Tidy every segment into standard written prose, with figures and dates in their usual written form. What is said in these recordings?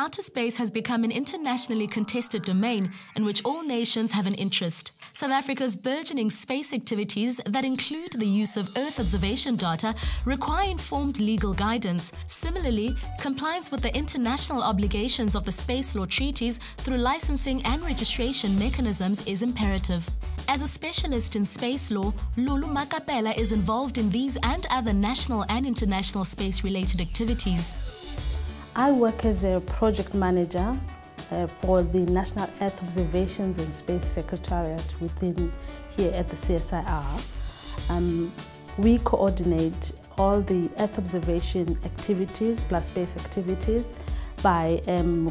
Outer space has become an internationally contested domain in which all nations have an interest. South Africa's burgeoning space activities that include the use of Earth observation data require informed legal guidance. Similarly, compliance with the international obligations of the space law treaties through licensing and registration mechanisms is imperative. As a specialist in space law, Lulu Makapela is involved in these and other national and international space-related activities. I work as a project manager for the National Earth Observations and Space Secretariat within here at the CSIR. We coordinate all the Earth observation activities plus space activities by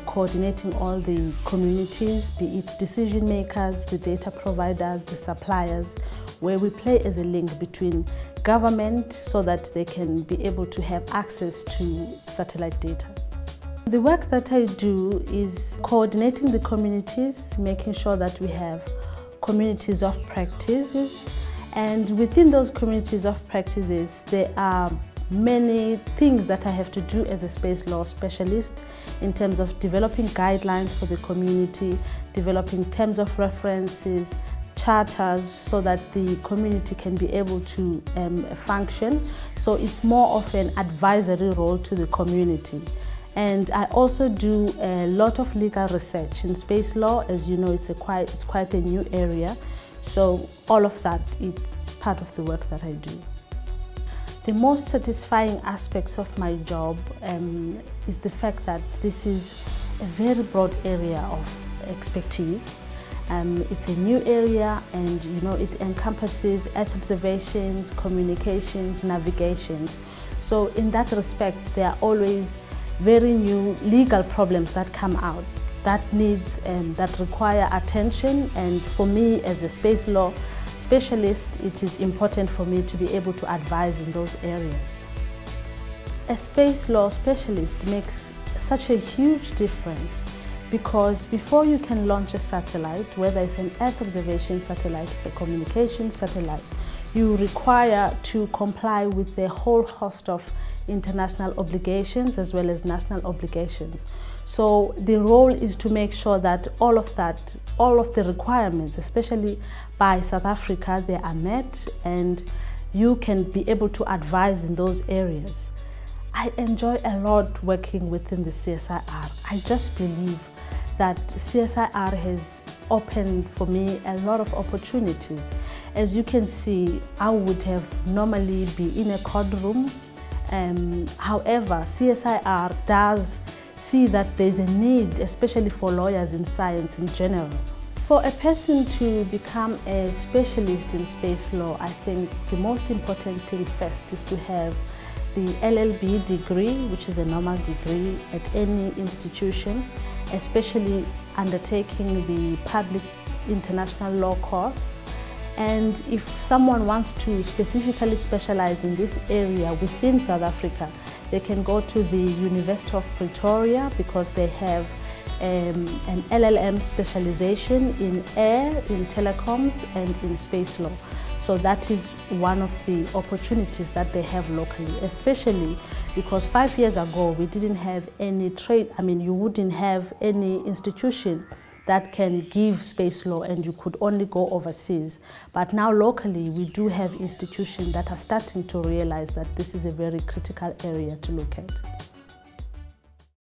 coordinating all the communities, be it decision makers, the data providers, the suppliers, where we play as a link between government so that they can be able to have access to satellite data. The work that I do is coordinating the communities, making sure that we have communities of practices, and within those communities of practices there are many things that I have to do as a space law specialist in terms of developing guidelines for the community, developing terms of references, charters, so that the community can be able to function. So it's more of an advisory role to the community. And I also do a lot of legal research in space law. As you know, it's quite a new area. So all of that, it's part of the work that I do. The most satisfying aspects of my job is the fact that this is a very broad area of expertise. It's a new area, and it encompasses Earth observations, communications, navigations. So in that respect, there are always very new legal problems that come out that require attention, and for me as a space law specialist, it is important for me to be able to advise in those areas. A space law specialist makes such a huge difference, because before you can launch a satellite, whether it's an Earth observation satellite, it's a communication satellite, you require to comply with a whole host of international obligations as well as national obligations. So the role is to make sure that all of the requirements, especially by South Africa, they are met, and you can be able to advise in those areas. I enjoy a lot working within the CSIR. I just believe that CSIR has opened for me a lot of opportunities. As you can see, I would have normally be in a courtroom. However, CSIR does see that there's a need, especially for lawyers in science in general. For a person to become a specialist in space law, I think the most important thing first is to have the LLB degree, which is a normal degree at any institution, especially undertaking the public international law course. And if someone wants to specifically specialize in this area within South Africa, they can go to the University of Pretoria, because they have an LLM specialization in air, in telecoms, and in space law. So that is one of the opportunities that they have locally, especially because 5 years ago we didn't have any you wouldn't have any institution that can give space law, and you could only go overseas. But now locally we do have institutions that are starting to realize that this is a very critical area to look at.